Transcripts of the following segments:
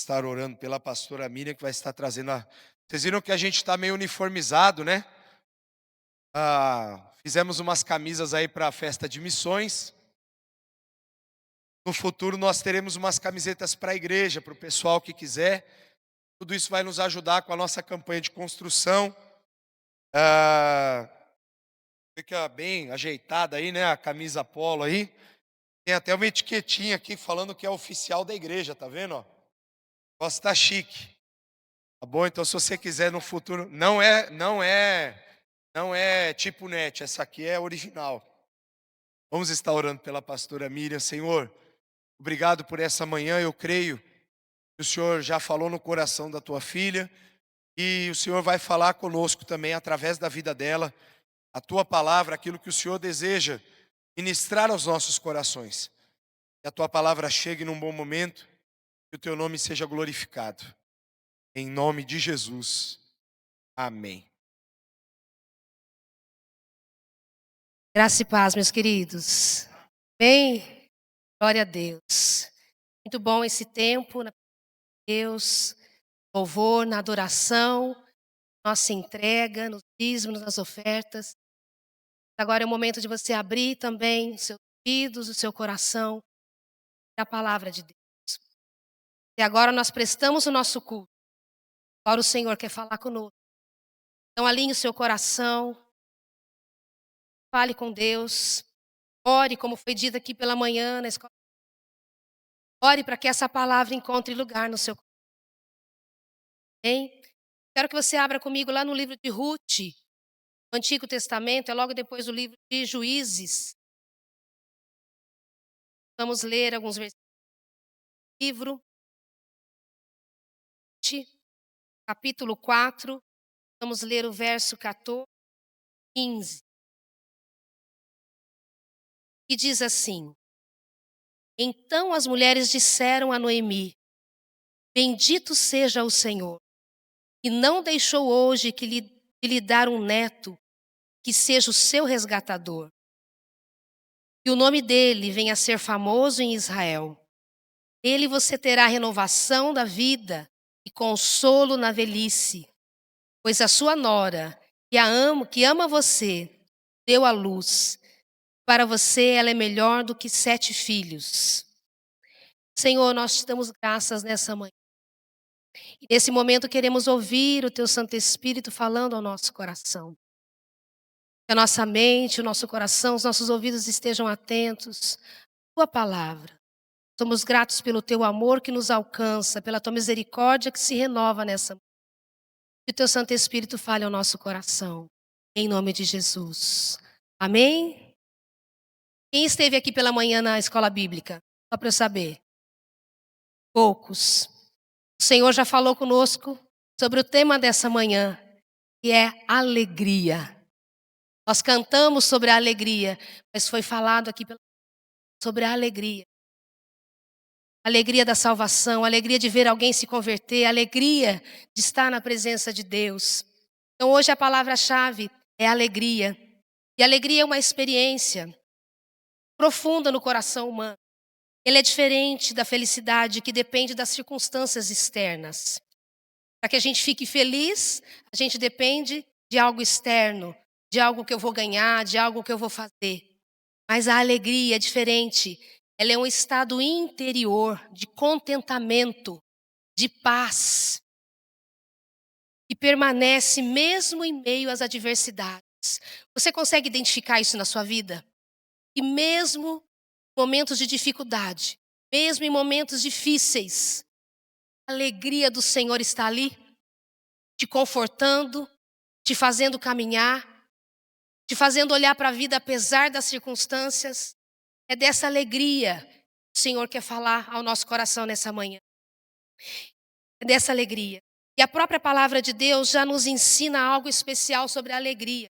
estar orando pela pastora Miriam, que vai estar trazendo a... Vocês viram que a gente está meio uniformizado, né? Fizemos umas camisas aí para a festa de missões. No futuro nós teremos umas camisetas para a igreja, para o pessoal que quiser. Tudo isso vai nos ajudar com a nossa campanha de construção. Fica bem ajeitada aí, né? A camisa polo aí. Tem até uma etiquetinha aqui falando que é oficial da igreja, tá vendo? Ó? Gosto tá chique. Tá bom? Então se você quiser no futuro, não é tipo net, essa aqui é original. Vamos estar orando pela pastora Miriam, Senhor. Obrigado por essa manhã, eu creio que o Senhor já falou no coração da tua filha e o Senhor vai falar conosco também através da vida dela, a tua palavra, aquilo que o Senhor deseja ministrar aos nossos corações. Que a tua palavra chegue num bom momento, que o teu nome seja glorificado. Em nome de Jesus. Amém. Graça e paz, meus queridos. Bem, glória a Deus. Muito bom esse tempo na Deus, louvor, na adoração, nossa entrega, nos dízimos, nas ofertas. Agora é o momento de você abrir também os seus ouvidos, o seu coração para a palavra de Deus. E agora nós prestamos o nosso culto. Agora o Senhor quer falar conosco. Então alinhe o seu coração, fale com Deus, ore como foi dito aqui pela manhã na escola. Ore para que essa palavra encontre lugar no seu coração. Amém? Quero que você abra comigo lá no livro de Ruth, no Antigo Testamento, é logo depois do livro de Juízes. Vamos ler alguns versículos do livro. Capítulo 4, vamos ler o verso 14, 15. E diz assim: Então as mulheres disseram a Noemi: Bendito seja o Senhor, que não deixou hoje de lhe dar um neto que seja o seu resgatador. Que o nome dele venha a ser famoso em Israel. Ele você terá renovação da vida e consolo na velhice, pois a sua nora, que ama você, deu à luz. Para você ela é melhor do que 7 filhos. Senhor, nós te damos graças nessa manhã. E nesse momento queremos ouvir o teu Santo Espírito falando ao nosso coração. Que a nossa mente, o nosso coração, os nossos ouvidos estejam atentos à tua palavra. Somos gratos pelo teu amor que nos alcança, pela tua misericórdia que se renova nessa manhã. Que o teu Santo Espírito fale ao nosso coração. Em nome de Jesus. Amém? Quem esteve aqui pela manhã na escola bíblica? Só para eu saber. Poucos. O Senhor já falou conosco sobre o tema dessa manhã, que é alegria. Nós cantamos sobre a alegria, mas foi falado aqui sobre a alegria. Alegria da salvação, alegria de ver alguém se converter, alegria de estar na presença de Deus. Então hoje a palavra-chave é alegria. E alegria é uma experiência profunda no coração humano. Ele é diferente da felicidade que depende das circunstâncias externas. Para que a gente fique feliz, a gente depende de algo externo, de algo que eu vou ganhar, de algo que eu vou fazer. Mas a alegria é diferente. Ela é um estado interior de contentamento, de paz, que permanece mesmo em meio às adversidades. Você consegue identificar isso na sua vida? E mesmo em momentos de dificuldade, mesmo em momentos difíceis, a alegria do Senhor está ali, te confortando, te fazendo caminhar, te fazendo olhar para a vida apesar das circunstâncias. É dessa alegria que o Senhor quer falar ao nosso coração nessa manhã. É dessa alegria. E a própria palavra de Deus já nos ensina algo especial sobre a alegria.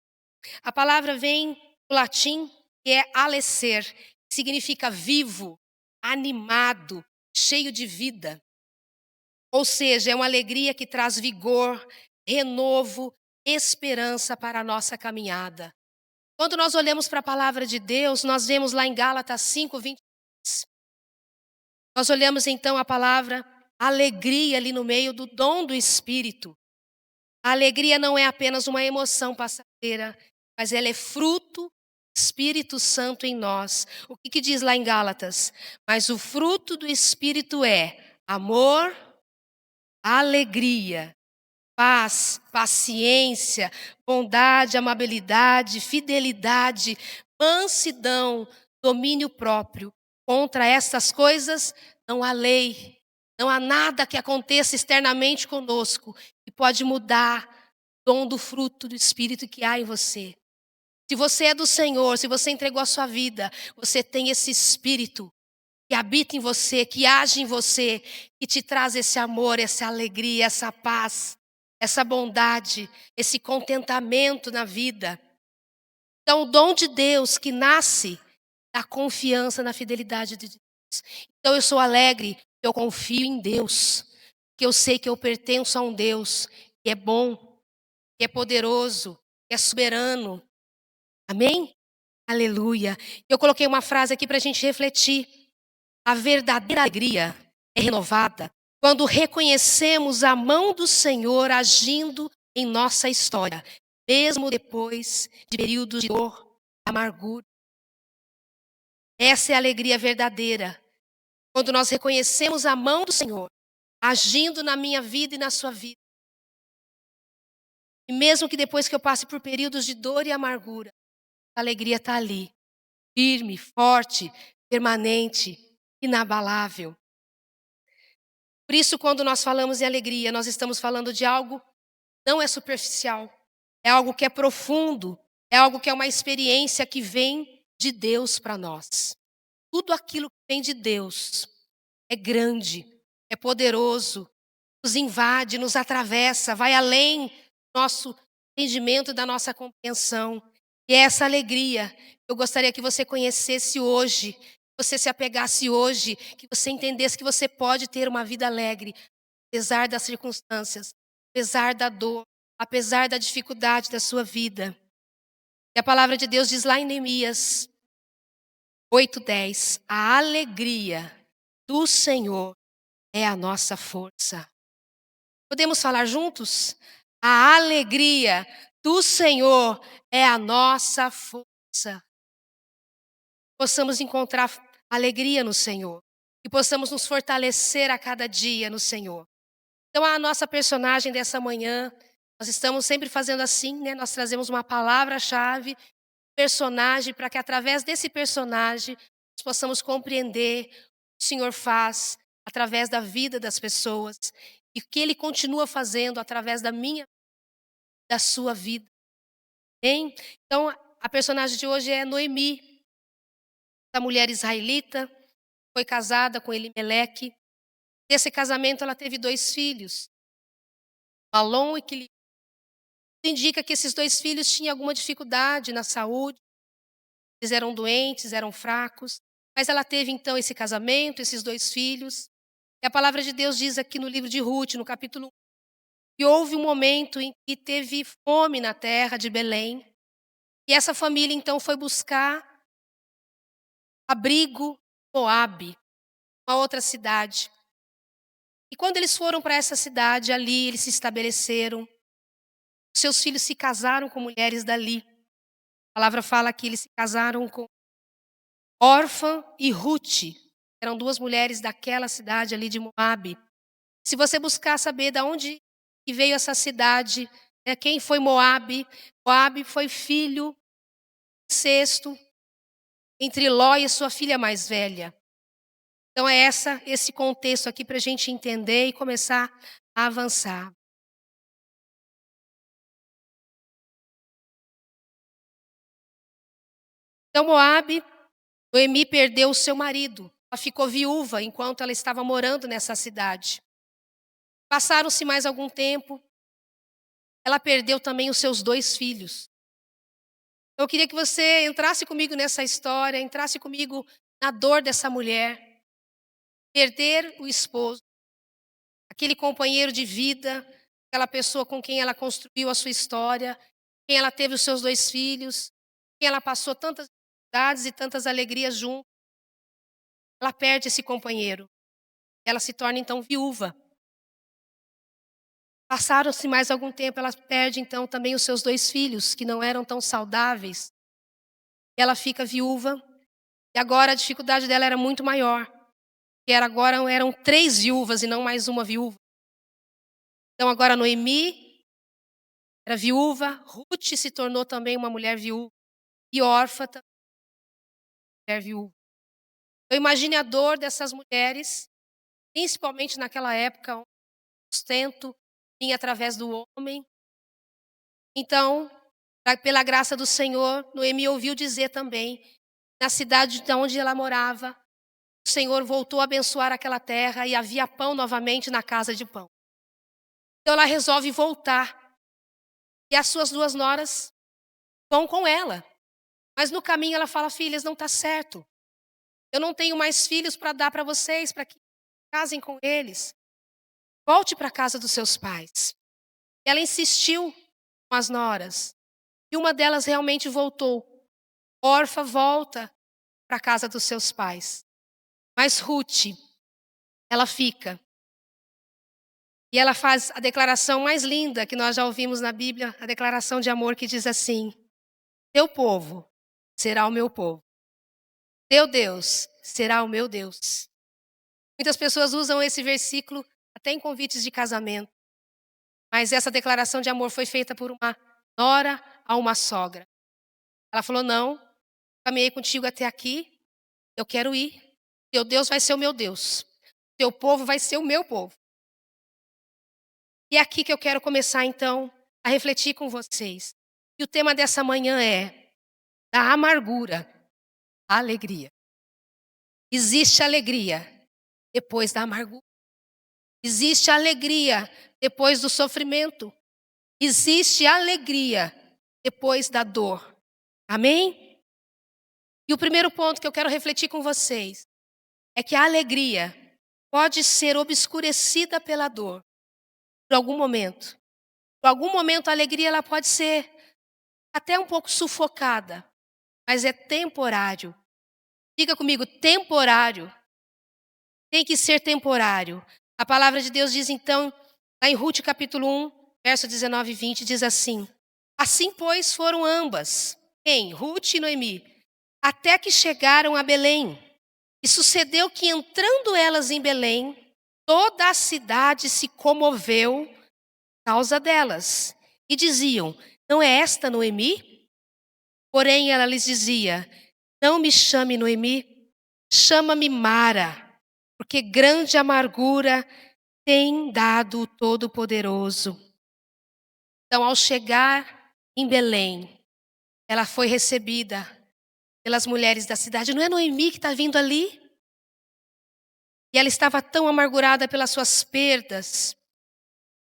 A palavra vem do latim, que é alescer, que significa vivo, animado, cheio de vida. Ou seja, é uma alegria que traz vigor, renovo, esperança para a nossa caminhada. Quando nós olhamos para a palavra de Deus, nós vemos lá em Gálatas 5:23. Nós olhamos então a palavra alegria ali no meio do dom do Espírito. A alegria não é apenas uma emoção passageira, mas ela é fruto do Espírito Santo em nós. O que que diz lá em Gálatas? Mas o fruto do Espírito é amor, alegria, paz, paciência, bondade, amabilidade, fidelidade, mansidão, domínio próprio. Contra estas coisas não há lei, não há nada que aconteça externamente conosco que pode mudar o dom do fruto do Espírito que há em você. Se você é do Senhor, se você entregou a sua vida, você tem esse Espírito que habita em você, que age em você, que te traz esse amor, essa alegria, essa paz, essa bondade, esse contentamento na vida. Então, o dom de Deus que nasce da confiança na fidelidade de Deus. Então, eu sou alegre, eu confio em Deus, que eu sei que eu pertenço a um Deus que é bom, que é poderoso, que é soberano. Amém? Aleluia. Eu coloquei uma frase aqui para a gente refletir. A verdadeira alegria é renovada quando reconhecemos a mão do Senhor agindo em nossa história, mesmo depois de períodos de dor, amargura. Essa é a alegria verdadeira, quando nós reconhecemos a mão do Senhor agindo na minha vida e na sua vida. E mesmo que depois que eu passe por períodos de dor e amargura, a alegria está ali, firme, forte, permanente, inabalável. Por isso, quando nós falamos em alegria, nós estamos falando de algo que não é superficial, é algo que é profundo, é algo que é uma experiência que vem de Deus para nós. Tudo aquilo que vem de Deus é grande, é poderoso, nos invade, nos atravessa, vai além do nosso entendimento, da nossa compreensão. E é essa alegria que eu gostaria que você conhecesse hoje, que você se apegasse hoje, que você entendesse que você pode ter uma vida alegre, apesar das circunstâncias, apesar da dor, apesar da dificuldade da sua vida. E a palavra de Deus diz lá em Neemias 8:10, a alegria do Senhor é a nossa força. Podemos falar juntos? A alegria do Senhor é a nossa força. Possamos encontrar alegria no Senhor e possamos nos fortalecer a cada dia no Senhor. Então, a nossa personagem dessa manhã, nós estamos sempre fazendo assim, né? Nós trazemos uma palavra-chave, personagem, para que através desse personagem nós possamos compreender o que o Senhor faz através da vida das pessoas e o que Ele continua fazendo através da minha, da sua vida. Hein? Então, a personagem de hoje é Noemi, a mulher israelita, foi casada com Elimeleque. Desse casamento ela teve 2 filhos, Malom e Quilion. Indica que esses 2 filhos tinham alguma dificuldade na saúde, eles eram doentes, eram fracos, mas ela teve então esse casamento, esses 2 filhos. E a palavra de Deus diz aqui no livro de Rute, no capítulo 1, que houve um momento em que teve fome na terra de Belém, e essa família então foi buscar abrigo em Moabe, uma outra cidade. E quando eles foram para essa cidade, ali eles se estabeleceram, seus filhos se casaram com mulheres dali. A palavra fala que eles se casaram com Orfa e Rute, eram 2 mulheres daquela cidade ali de Moabe. Se você buscar saber de onde que veio essa cidade, quem foi Moabe, Moabe foi filho incesto entre Ló e sua filha mais velha. Então é esse contexto aqui para a gente entender e começar a avançar. Então Moabe, Noemi perdeu o seu marido. Ela ficou viúva enquanto ela estava morando nessa cidade. Passaram-se mais algum tempo. Ela perdeu também os seus 2 filhos. Eu queria que você entrasse comigo nessa história, entrasse comigo na dor dessa mulher. Perder o esposo, aquele companheiro de vida, aquela pessoa com quem ela construiu a sua história, quem ela teve os seus 2 filhos, quem ela passou tantas dificuldades e tantas alegrias junto. Ela perde esse companheiro. Ela se torna então viúva. Passaram-se mais algum tempo, ela perde então também os seus 2 filhos, que não eram tão saudáveis. Ela fica viúva, e agora a dificuldade dela era muito maior, que agora eram 3 viúvas e não mais uma viúva. Então agora Noemi era viúva, Ruth se tornou também uma mulher viúva, e Orfa também mulher viúva. Então imagine a dor dessas mulheres, principalmente naquela época, onde o sustento vinha através do homem. Então, pela graça do Senhor, Noemi ouviu dizer também, na cidade de onde ela morava, o Senhor voltou a abençoar aquela terra e havia pão novamente na casa de pão. Então ela resolve voltar. E as suas 2 noras vão com ela. Mas no caminho ela fala: filhas, não está certo. Eu não tenho mais filhos para dar para vocês, para que casem com eles. Volte para a casa dos seus pais. Ela insistiu com as noras. E uma delas realmente voltou. Orfa volta para a casa dos seus pais. Mas Ruth, ela fica. E ela faz a declaração mais linda que nós já ouvimos na Bíblia, a declaração de amor que diz assim: teu povo será o meu povo. Teu Deus será o meu Deus. Muitas pessoas usam esse versículo até em convites de casamento. Mas essa declaração de amor foi feita por uma nora a uma sogra. Ela falou: não, caminhei contigo até aqui, eu quero ir. Teu Deus vai ser o meu Deus. Teu povo vai ser o meu povo. E é aqui que eu quero começar então a refletir com vocês. E o tema dessa manhã é da amargura à alegria. Existe alegria depois da amargura. Existe alegria depois do sofrimento. Existe alegria depois da dor. Amém? E o primeiro ponto que eu quero refletir com vocês é que a alegria pode ser obscurecida pela dor por algum momento. Por algum momento a alegria ela pode ser até um pouco sufocada, mas é temporário. Diga comigo, temporário. Tem que ser temporário. A palavra de Deus diz então, lá em Ruth capítulo 1, verso 19 e 20, diz assim: assim, pois, foram ambas, quem? Ruth e Noemi, até que chegaram a Belém. E sucedeu que, entrando elas em Belém, toda a cidade se comoveu por causa delas. E diziam: não é esta Noemi? Porém ela lhes dizia: não me chame Noemi, chama-me Mara, porque grande amargura tem dado o Todo-Poderoso. Então, ao chegar em Belém, ela foi recebida pelas mulheres da cidade. Não é Noemi que está vindo ali? E ela estava tão amargurada pelas suas perdas,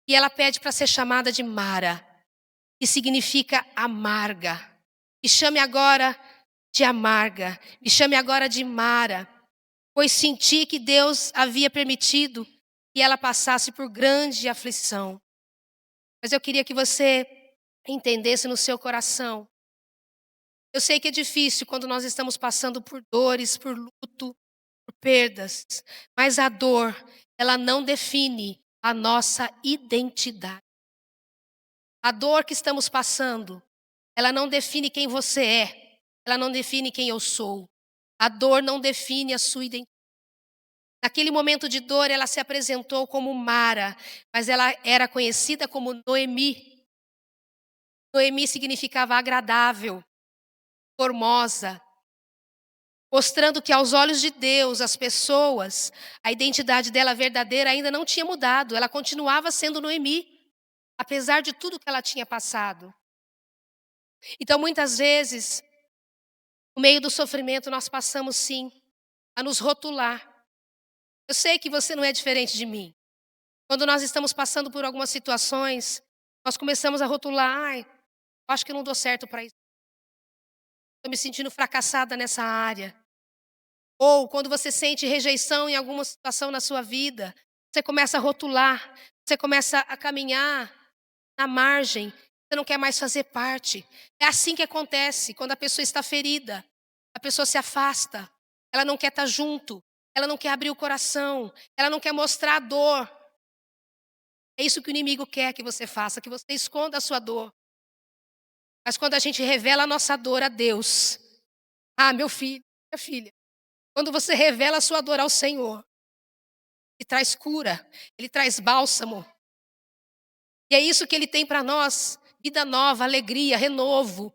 e ela pede para ser chamada de Mara, que significa amarga. Me chame agora de amarga, me chame agora de Mara, pois senti que Deus havia permitido que ela passasse por grande aflição. Mas eu queria que você entendesse no seu coração. Eu sei que é difícil quando nós estamos passando por dores, por luto, por perdas, mas a dor, ela não define a nossa identidade. A dor que estamos passando, ela não define quem você é, ela não define quem eu sou. A dor não define a sua identidade. Naquele momento de dor, ela se apresentou como Mara, mas ela era conhecida como Noemi. Noemi significava agradável, formosa, mostrando que aos olhos de Deus, as pessoas, a identidade dela verdadeira ainda não tinha mudado. Ela continuava sendo Noemi, apesar de tudo que ela tinha passado. Então, muitas vezes, no meio do sofrimento, nós passamos sim a nos rotular. Eu sei que você não é diferente de mim. Quando nós estamos passando por algumas situações, nós começamos a rotular: ai, acho que eu não dou certo para isso. Estou me sentindo fracassada nessa área. Ou quando você sente rejeição em alguma situação na sua vida, você começa a rotular, você começa a caminhar na margem, você não quer mais fazer parte. É assim que acontece quando a pessoa está ferida. A pessoa se afasta, ela não quer estar junto, ela não quer abrir o coração, ela não quer mostrar a dor. É isso que o inimigo quer que você faça, que você esconda a sua dor. Mas quando a gente revela a nossa dor a Deus, meu filho, minha filha, quando você revela a sua dor ao Senhor, Ele traz cura, Ele traz bálsamo. E é isso que Ele tem para nós, vida nova, alegria, renovo.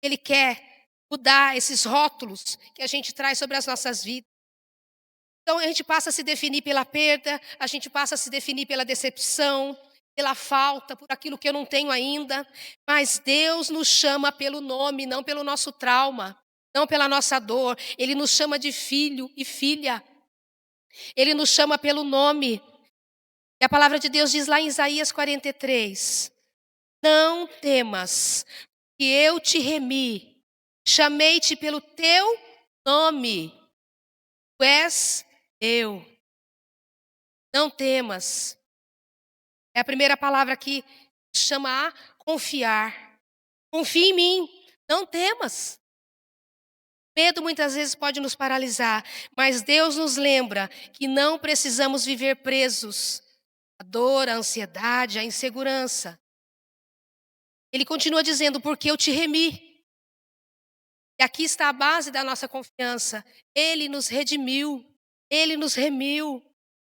Ele quer mudar esses rótulos que a gente traz sobre as nossas vidas. Então a gente passa a se definir pela perda, a gente passa a se definir pela decepção, pela falta, por aquilo que eu não tenho ainda. Mas Deus nos chama pelo nome, não pelo nosso trauma, não pela nossa dor. Ele nos chama de filho e filha. Ele nos chama pelo nome. E a palavra de Deus diz lá em Isaías 43: Não temas, que eu te remi, chamei-te pelo teu nome, tu és eu. Não temas. É a primeira palavra que chama a confiar. Confie em mim, não temas. Medo muitas vezes pode nos paralisar, mas Deus nos lembra que não precisamos viver presos à dor, à ansiedade, à insegurança. Ele continua dizendo, porque eu te remi. E aqui está a base da nossa confiança. Ele nos redimiu, Ele nos remiu. O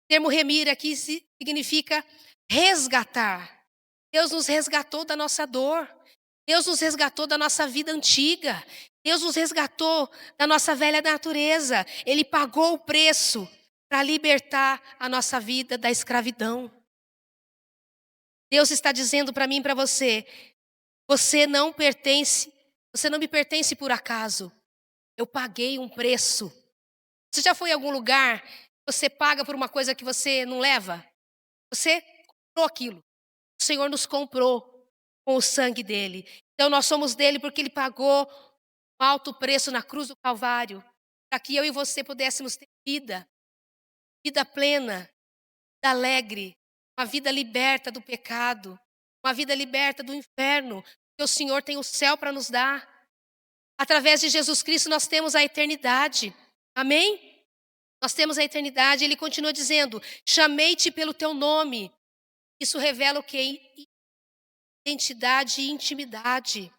termo remir aqui significa resgatar. Deus nos resgatou da nossa dor. Deus nos resgatou da nossa vida antiga. Deus nos resgatou da nossa velha natureza. Ele pagou o preço para libertar a nossa vida da escravidão. Deus está dizendo para mim e para você, você não me pertence por acaso. Eu paguei um preço. Você já foi em algum lugar, você paga por uma coisa que você não leva? Você comprou aquilo. O Senhor nos comprou com o sangue dele. Então nós somos dele porque ele pagou um alto preço na cruz do Calvário, para que eu e você pudéssemos ter vida, vida plena, vida alegre, uma vida liberta do pecado, uma vida liberta do inferno, porque o Senhor tem o céu para nos dar. Através de Jesus Cristo nós temos a eternidade. Amém? Nós temos a eternidade. Ele continua dizendo, chamei-te pelo teu nome. Isso revela o quê? Identidade e intimidade.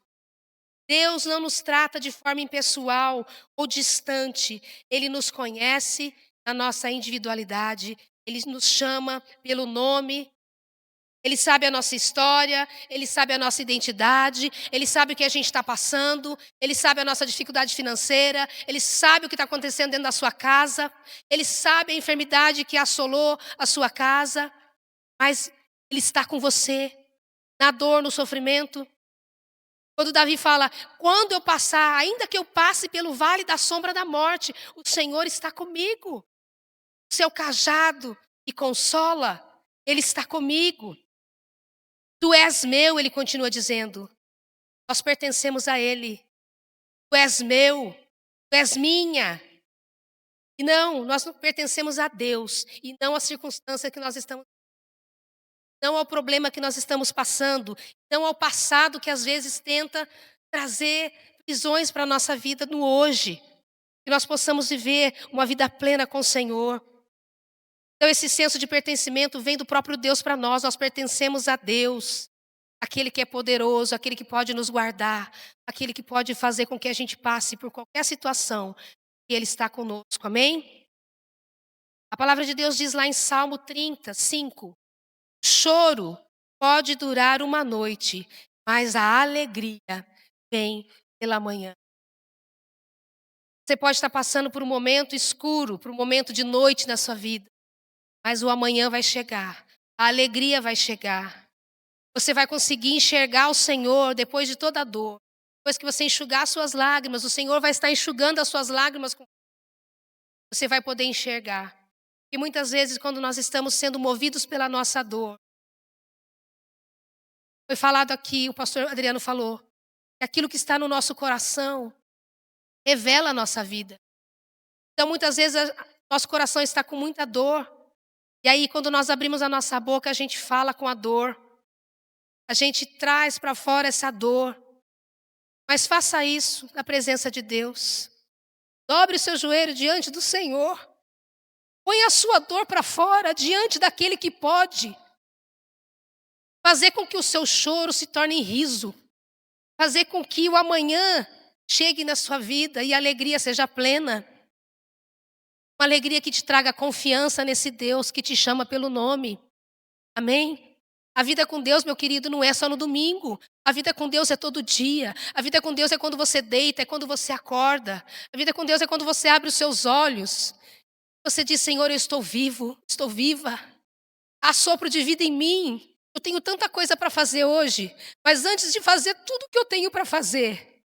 Deus não nos trata de forma impessoal ou distante. Ele nos conhece na nossa individualidade. Ele nos chama pelo nome. Ele sabe a nossa história, Ele sabe a nossa identidade, Ele sabe o que a gente está passando, Ele sabe a nossa dificuldade financeira, Ele sabe o que está acontecendo dentro da sua casa, Ele sabe a enfermidade que assolou a sua casa, mas Ele está com você, na dor, no sofrimento. Quando Davi fala, quando eu passar, ainda que eu passe pelo vale da sombra da morte, o Senhor está comigo. O seu cajado me consola, Ele está comigo. Tu és meu, ele continua dizendo. Nós pertencemos a ele. Tu és meu, tu és minha. E não, nós não pertencemos a Deus e não à circunstância que nós estamos, não ao problema que nós estamos passando, não ao passado que às vezes tenta trazer prisões para a nossa vida no hoje. Que nós possamos viver uma vida plena com o Senhor. Então esse senso de pertencimento vem do próprio Deus para nós pertencemos a Deus. Aquele que é poderoso, aquele que pode nos guardar, aquele que pode fazer com que a gente passe por qualquer situação, e Ele está conosco, amém? A palavra de Deus diz lá em Salmo 35, choro pode durar uma noite, mas a alegria vem pela manhã. Você pode estar passando por um momento escuro, por um momento de noite na sua vida, mas o amanhã vai chegar, a alegria vai chegar. Você vai conseguir enxergar o Senhor depois de toda a dor. Depois que você enxugar suas lágrimas, o Senhor vai estar enxugando as suas lágrimas. Você vai poder enxergar. E muitas vezes, quando nós estamos sendo movidos pela nossa dor, foi falado aqui, o pastor Adriano falou, que aquilo que está no nosso coração revela a nossa vida. Então, muitas vezes, nosso coração está com muita dor. E aí, quando nós abrimos a nossa boca, a gente fala com a dor. A gente traz para fora essa dor. Mas faça isso na presença de Deus. Dobre o seu joelho diante do Senhor. Põe a sua dor para fora diante daquele que pode fazer com que o seu choro se torne em riso. Fazer com que o amanhã chegue na sua vida e a alegria seja plena. Uma alegria que te traga confiança nesse Deus que te chama pelo nome. Amém? A vida com Deus, meu querido, não é só no domingo. A vida com Deus é todo dia. A vida com Deus é quando você deita, é quando você acorda. A vida com Deus é quando você abre os seus olhos. Você diz, Senhor, eu estou vivo, estou viva. Há sopro de vida em mim. Eu tenho tanta coisa para fazer hoje. Mas antes de fazer tudo o que eu tenho para fazer,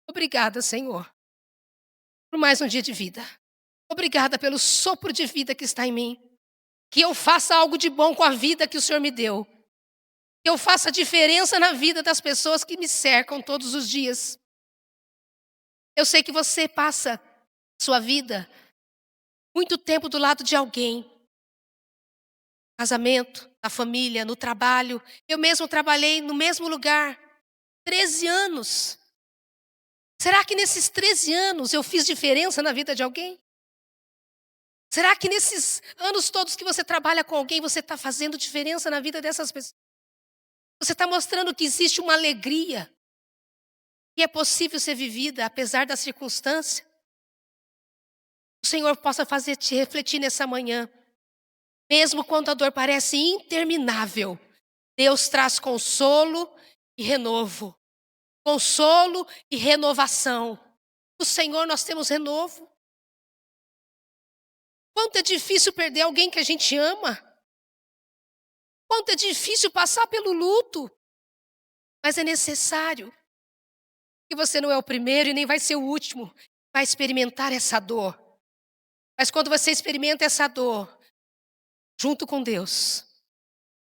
obrigada, Senhor, por mais um dia de vida. Obrigada pelo sopro de vida que está em mim. Que eu faça algo de bom com a vida que o Senhor me deu. Que eu faça diferença na vida das pessoas que me cercam todos os dias. Eu sei que você passa sua vida muito tempo do lado de alguém. Casamento, na família, no trabalho. Eu mesmo trabalhei no mesmo lugar 13 anos. Será que nesses 13 anos eu fiz diferença na vida de alguém? Será que nesses anos todos que você trabalha com alguém, você está fazendo diferença na vida dessas pessoas? Você está mostrando que existe uma alegria que é possível ser vivida apesar da circunstância? O Senhor possa fazer te refletir nessa manhã. Mesmo quando a dor parece interminável, Deus traz consolo e renovo. Consolo e renovação. No Senhor nós temos renovo. Quanto é difícil perder alguém que a gente ama. Quanto é difícil passar pelo luto. Mas é necessário. Que você não é o primeiro e nem vai ser o último. Vai experimentar essa dor. Mas quando você experimenta essa dor, junto com Deus,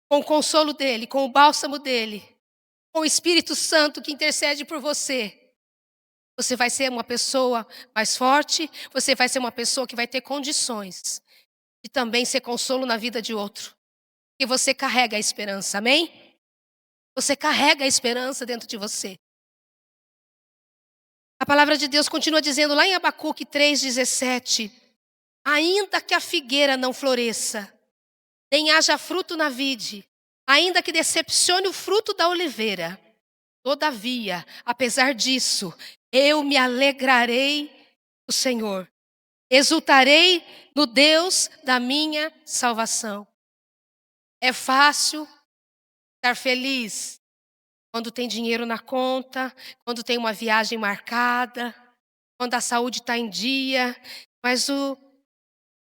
com o consolo dEle, com o bálsamo dEle, com o Espírito Santo que intercede por você, você vai ser uma pessoa mais forte, você vai ser uma pessoa que vai ter condições de também ser consolo na vida de outro. Porque você carrega a esperança, amém? Você carrega a esperança dentro de você. A palavra de Deus continua dizendo lá em Abacuque 3,17: ainda que a figueira não floresça, nem haja fruto na vide, ainda que decepcione o fruto da oliveira, todavia, apesar disso, eu me alegrarei no Senhor, exultarei no Deus da minha salvação. É fácil estar feliz quando tem dinheiro na conta, quando tem uma viagem marcada, quando a saúde está em dia, mas o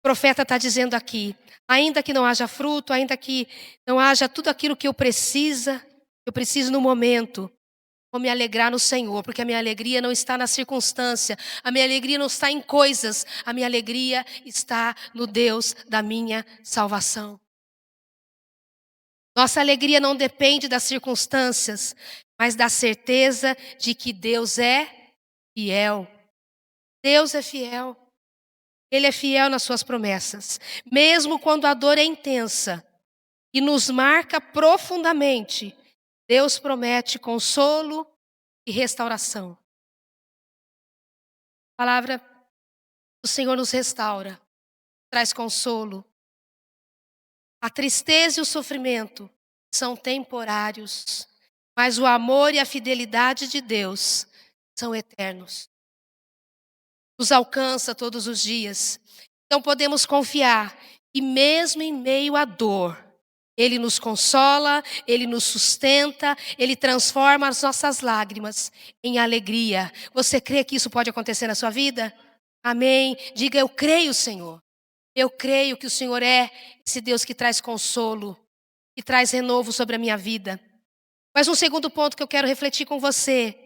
profeta está dizendo aqui, ainda que não haja fruto, ainda que não haja tudo aquilo que eu preciso no momento, vou me alegrar no Senhor, porque a minha alegria não está na circunstância, a minha alegria não está em coisas, a minha alegria está no Deus da minha salvação. Nossa alegria não depende das circunstâncias, mas da certeza de que Deus é fiel. Deus é fiel. Ele é fiel nas suas promessas. Mesmo quando a dor é intensa e nos marca profundamente, Deus promete consolo e restauração. A palavra do Senhor nos restaura, traz consolo. A tristeza e o sofrimento são temporários, mas o amor e a fidelidade de Deus são eternos. Nos alcança todos os dias. Então podemos confiar que mesmo em meio à dor, Ele nos consola, Ele nos sustenta, Ele transforma as nossas lágrimas em alegria. Você crê que isso pode acontecer na sua vida? Amém. Diga, eu creio, Senhor. Eu creio que o Senhor é esse Deus que traz consolo, que traz renovo sobre a minha vida. Mas um segundo ponto que eu quero refletir com você.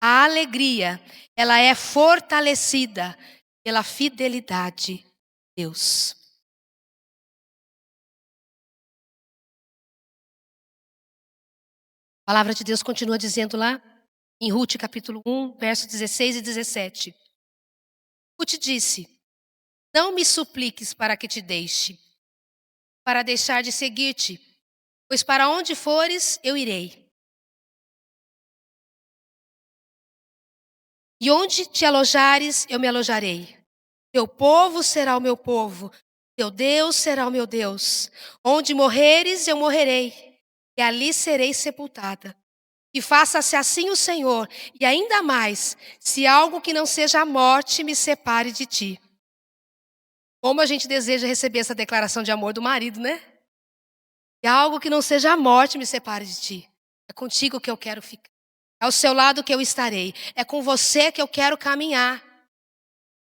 A alegria, ela é fortalecida pela fidelidade de Deus. A palavra de Deus continua dizendo lá, em Rute capítulo 1, versos 16 e 17. Rute disse, não me supliques para que te deixe, para deixar de seguir-te, pois para onde fores, eu irei. E onde te alojares, eu me alojarei. Teu povo será o meu povo, teu Deus será o meu Deus. Onde morreres, eu morrerei, e ali serei sepultada. E faça-se assim o Senhor, e ainda mais, se algo que não seja a morte me separe de ti. Como a gente deseja receber essa declaração de amor do marido, né? E algo que não seja a morte me separe de ti. É contigo que eu quero ficar. É ao seu lado que eu estarei. É com você que eu quero caminhar.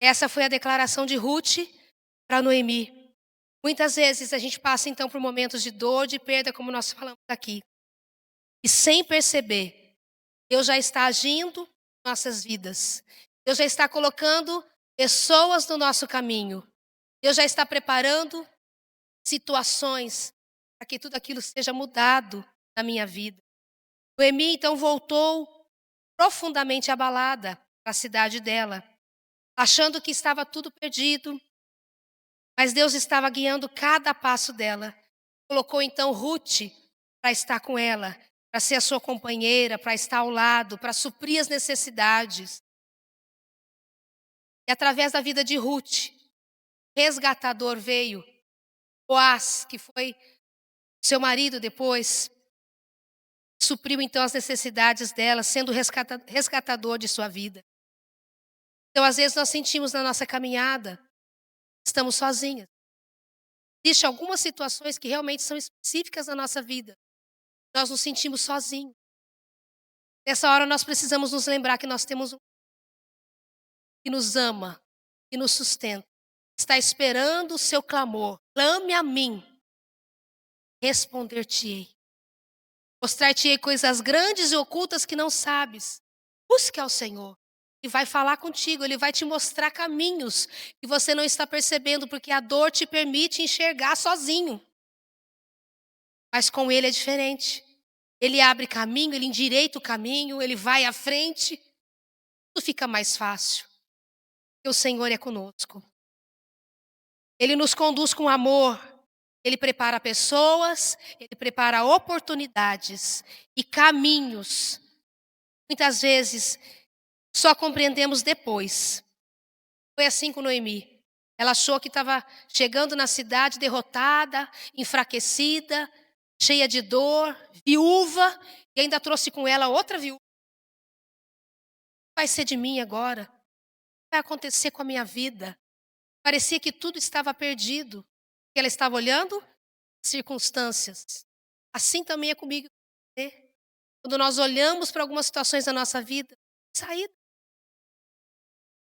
Essa foi a declaração de Ruth para Noemi. Muitas vezes a gente passa então por momentos de dor, de perda, como nós falamos aqui. E sem perceber, Deus já está agindo em nossas vidas. Deus já está colocando pessoas no nosso caminho. Deus já está preparando situações para que tudo aquilo seja mudado na minha vida. Noemi então voltou profundamente abalada para a cidade dela, achando que estava tudo perdido, mas Deus estava guiando cada passo dela. Colocou então Ruth para estar com ela, para ser a sua companheira, para estar ao lado, para suprir as necessidades. E através da vida de Ruth, resgatador veio, Boaz, que foi seu marido depois, supriu então as necessidades dela, sendo resgatador de sua vida. Então, às vezes, nós sentimos na nossa caminhada, estamos sozinhas. Existem algumas situações que realmente são específicas na nossa vida. Nós nos sentimos sozinhos. Nessa hora, nós precisamos nos lembrar que nós temos um que nos ama, que nos sustenta. Está esperando o seu clamor. Clame a mim, responder-te-ei. Mostrar-te-ei coisas grandes e ocultas que não sabes. Busque ao Senhor. Ele vai falar contigo, Ele vai te mostrar caminhos que você não está percebendo, porque a dor te permite enxergar sozinho. Mas com Ele é diferente. Ele abre caminho, Ele endireita o caminho, Ele vai à frente. Tudo fica mais fácil. Porque o Senhor é conosco. Ele nos conduz com amor. Ele prepara pessoas, Ele prepara oportunidades e caminhos. Muitas vezes, só compreendemos depois. Foi assim com Noemi. Ela achou que estava chegando na cidade derrotada, enfraquecida, cheia de dor, viúva, e ainda trouxe com ela outra viúva. O que vai ser de mim agora? O que vai acontecer com a minha vida? Parecia que tudo estava perdido. E ela estava olhando circunstâncias. Assim também é comigo e com você. Quando nós olhamos para algumas situações da nossa vida, saída,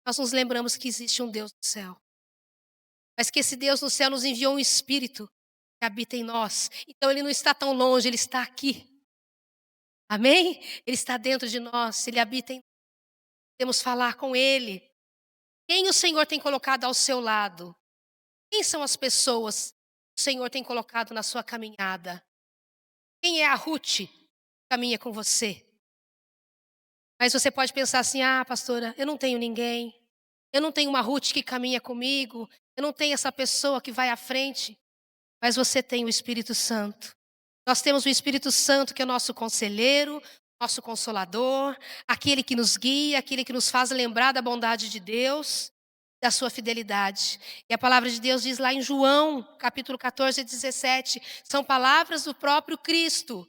nós nos lembramos que existe um Deus no céu. Mas que esse Deus no céu nos enviou um Espírito que habita em nós. Então Ele não está tão longe, Ele está aqui. Amém? Ele está dentro de nós, Ele habita em nós. Podemos falar com Ele. Quem o Senhor tem colocado ao seu lado? Quem são as pessoas que o Senhor tem colocado na sua caminhada? Quem é a Ruth que caminha com você? Mas você pode pensar assim, pastora, eu não tenho ninguém. Eu não tenho uma Ruth que caminha comigo. Eu não tenho essa pessoa que vai à frente. Mas você tem o Espírito Santo. Nós temos o Espírito Santo que é nosso conselheiro, nosso consolador, aquele que nos guia, aquele que nos faz lembrar da bondade de Deus, da sua fidelidade. E a palavra de Deus diz lá em João, capítulo 14, 17, são palavras do próprio Cristo.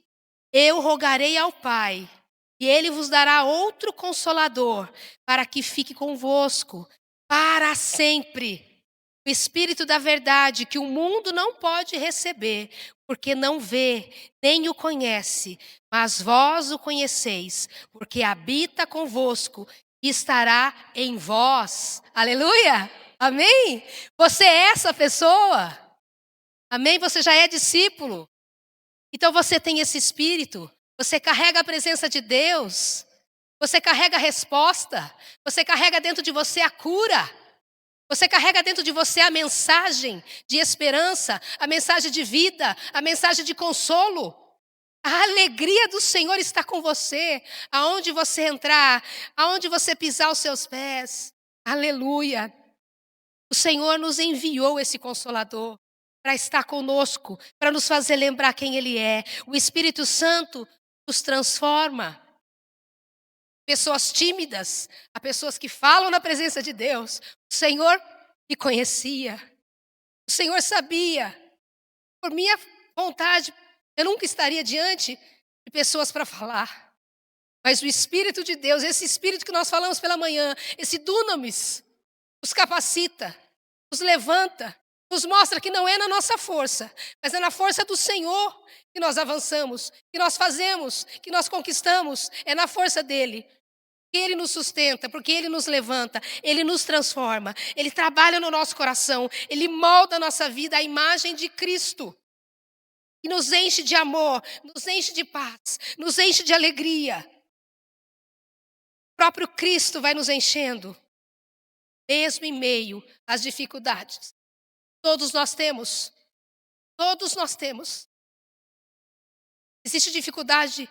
Eu rogarei ao Pai, e Ele vos dará outro consolador, para que fique convosco para sempre. O Espírito da verdade que o mundo não pode receber, porque não vê, nem o conhece, mas vós o conheceis, porque habita convosco e estará em vós. Aleluia! Amém? Você é essa pessoa. Amém? Você já é discípulo. Então você tem esse Espírito, você carrega a presença de Deus, você carrega a resposta, você carrega dentro de você a cura. Você carrega dentro de você a mensagem de esperança, a mensagem de vida, a mensagem de consolo. A alegria do Senhor está com você, aonde você entrar, aonde você pisar os seus pés. Aleluia. O Senhor nos enviou esse Consolador para estar conosco, para nos fazer lembrar quem Ele é. O Espírito Santo nos transforma. pessoas tímidas, a pessoas que falam na presença de Deus. O Senhor me conhecia. O Senhor sabia. Por minha vontade, eu nunca estaria diante de pessoas para falar. Mas o Espírito de Deus, esse Espírito que nós falamos pela manhã, esse dunamis, nos capacita, nos levanta, nos mostra que não é na nossa força, mas é na força do Senhor que nós avançamos, que nós fazemos, que nós conquistamos. É na força dEle. Que Ele nos sustenta, porque Ele nos levanta, Ele nos transforma, Ele trabalha no nosso coração, Ele molda a nossa vida à imagem de Cristo. E nos enche de amor, nos enche de paz, nos enche de alegria. O próprio Cristo vai nos enchendo, mesmo em meio às dificuldades. Todos nós temos. Todos nós temos. Existe dificuldade,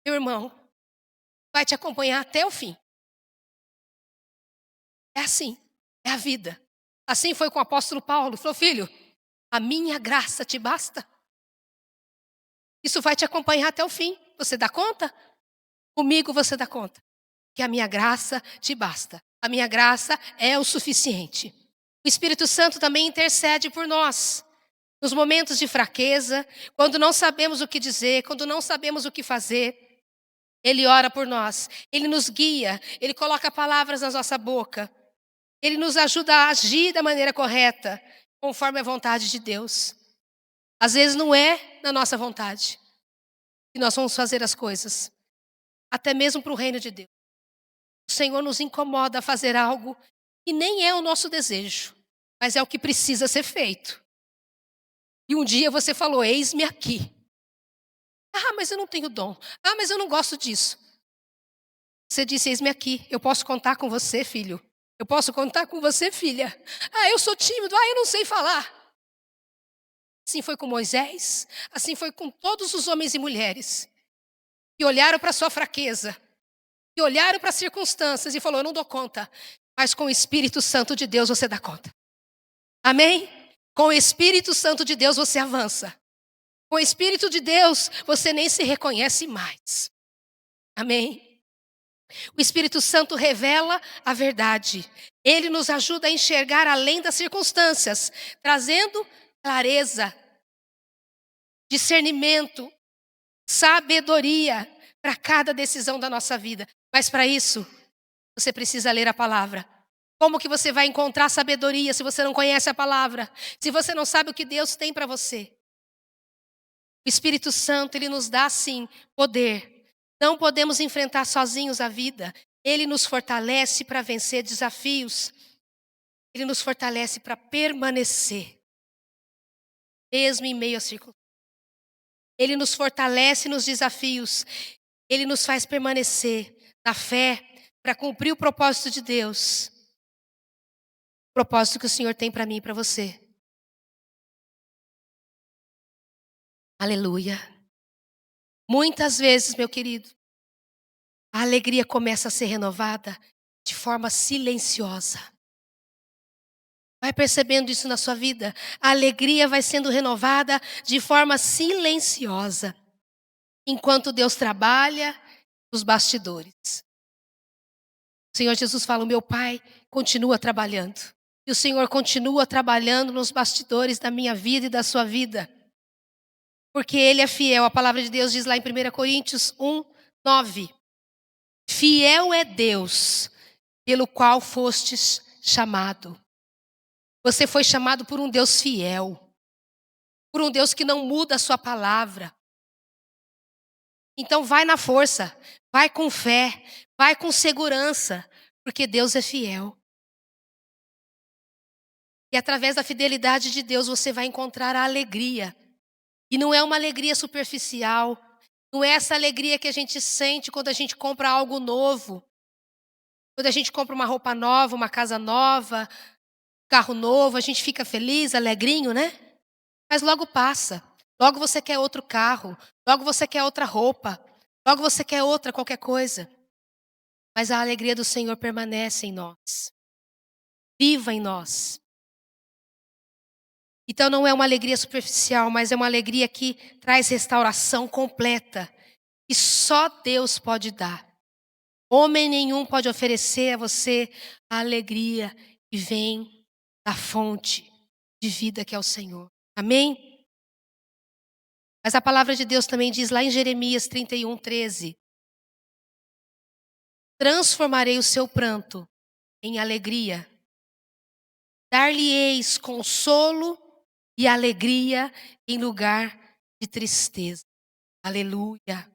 meu irmão, vai te acompanhar até o fim. É assim, é a vida. Assim foi com o apóstolo Paulo. Falou, filho, a minha graça te basta. Isso vai te acompanhar até o fim. Você dá conta? Comigo você dá conta. Que a minha graça te basta. A minha graça é o suficiente. O Espírito Santo também intercede por nós. Nos momentos de fraqueza, quando não sabemos o que dizer, quando não sabemos o que fazer, Ele ora por nós. Ele nos guia, Ele coloca palavras na nossa boca. Ele nos ajuda a agir da maneira correta, conforme a vontade de Deus. Às vezes não é na nossa vontade que nós vamos fazer as coisas, até mesmo para o reino de Deus. O Senhor nos incomoda a fazer algo que nem é o nosso desejo, mas é o que precisa ser feito. E um dia você falou, eis-me aqui. Ah, mas eu não tenho dom. Ah, mas eu não gosto disso. Você disse, eis-me aqui, eu posso contar com você, filho. Eu posso contar com você, filha. Ah, eu sou tímido, eu não sei falar. Assim foi com Moisés, assim foi com todos os homens e mulheres que olharam para a sua fraqueza, que olharam para as circunstâncias e falaram, eu não dou conta, mas com o Espírito Santo de Deus você dá conta. Amém? Com o Espírito Santo de Deus você avança. Com o Espírito de Deus você nem se reconhece mais. Amém? O Espírito Santo revela a verdade. Ele nos ajuda a enxergar além das circunstâncias, trazendo clareza, discernimento, sabedoria para cada decisão da nossa vida. Mas para isso, você precisa ler a palavra. Como que você vai encontrar sabedoria se você não conhece a palavra? Se você não sabe o que Deus tem para você? O Espírito Santo, Ele nos dá, sim, poder. Não podemos enfrentar sozinhos a vida. Ele nos fortalece para vencer desafios. Ele nos fortalece para permanecer, mesmo em meio às circunstâncias. Ele nos fortalece nos desafios. Ele nos faz permanecer na fé para cumprir o propósito de Deus. O propósito que o Senhor tem para mim e para você. Aleluia. Muitas vezes, meu querido, a alegria começa a ser renovada de forma silenciosa. Vai percebendo isso na sua vida? A alegria vai sendo renovada de forma silenciosa, enquanto Deus trabalha nos bastidores. O Senhor Jesus fala, o meu Pai continua trabalhando. E o Senhor continua trabalhando nos bastidores da minha vida e da sua vida. Porque Ele é fiel. A palavra de Deus diz lá em 1 Coríntios 1:9. Fiel é Deus, pelo qual fostes chamado. Você foi chamado por um Deus fiel. Por um Deus que não muda a sua palavra. Então vai na força, vai com fé, vai com segurança, porque Deus é fiel. E através da fidelidade de Deus você vai encontrar a alegria. E não é uma alegria superficial, não é essa alegria que a gente sente quando a gente compra algo novo. Quando a gente compra uma roupa nova, uma casa nova, carro novo, a gente fica feliz, alegrinho, né? Mas logo passa. Logo você quer outro carro, logo você quer outra roupa, logo você quer outra qualquer coisa. Mas a alegria do Senhor permanece em nós. Viva em nós. Então não é uma alegria superficial, mas é uma alegria que traz restauração completa. E só Deus pode dar. Homem nenhum pode oferecer a você a alegria que vem da fonte de vida que é o Senhor. Amém? Mas a palavra de Deus também diz lá em Jeremias 31:13: transformarei o seu pranto em alegria, dar-lhe-eis consolo e alegria em lugar de tristeza. Aleluia.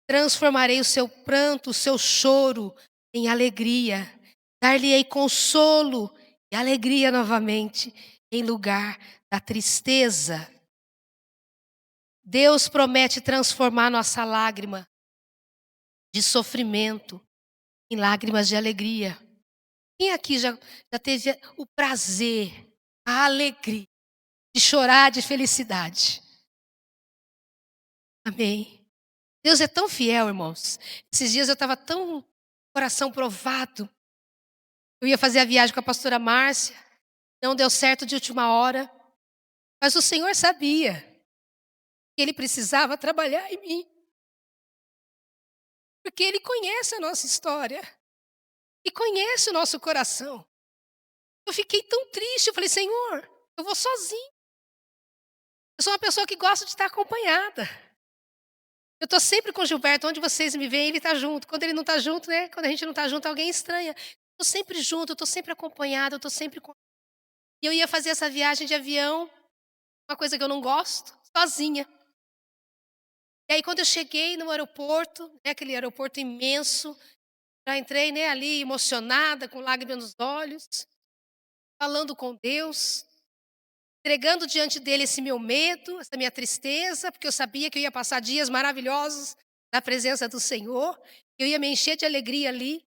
Transformarei o seu pranto, o seu choro em alegria, dar-lhe-ei consolo e alegria novamente em lugar da tristeza. Deus promete transformar nossa lágrima de sofrimento em lágrimas de alegria. Quem aqui já teve o prazer, a alegria de chorar de felicidade? Amém. Deus é tão fiel, irmãos. Esses dias eu estava tão coração provado. Eu ia fazer a viagem com a pastora Márcia, não deu certo de última hora, mas o Senhor sabia que Ele precisava trabalhar em mim, porque Ele conhece a nossa história e conhece o nosso coração. Eu fiquei tão triste, eu falei, Senhor, eu vou sozinho. Eu sou uma pessoa que gosta de estar acompanhada. Eu estou sempre com o Gilberto, onde vocês me veem, ele está junto. Quando ele não está junto, né? Quando a gente não está junto, alguém estranha. Estou sempre junto, estou sempre acompanhada, estou sempre com... E eu ia fazer essa viagem de avião, uma coisa que eu não gosto, sozinha. E aí quando eu cheguei no aeroporto, né, aquele aeroporto imenso, já entrei, né, ali emocionada, com lágrimas nos olhos, falando com Deus, entregando diante dele esse meu medo, essa minha tristeza, porque eu sabia que eu ia passar dias maravilhosos na presença do Senhor, eu ia me encher de alegria ali.